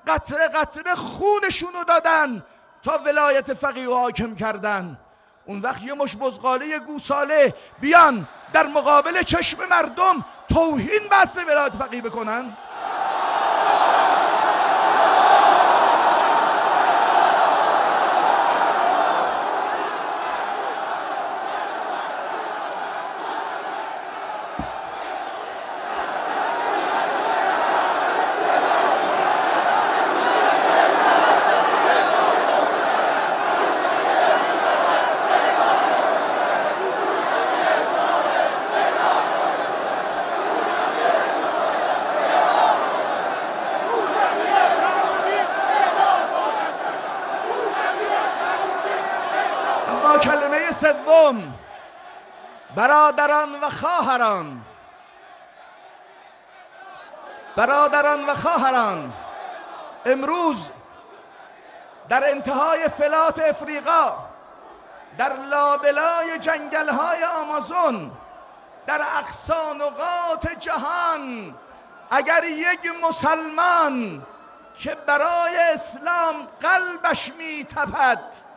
قطره قطره خونشونو دادن تا ولایت فقیه و حاکم کردن. اون وقت یه مش بزغاله گوساله بیان در مقابل چشم مردم توهین به اصل ولایت فقیه بکنن؟ کلمه سوم، برادران و خواهران، برادران و خواهران، امروز در انتهای فلات افریقا، در لابلای جنگل‌های آمازون، در اقصا نقاط جهان، اگر یک مسلمان که برای اسلام قلبش می‌تپد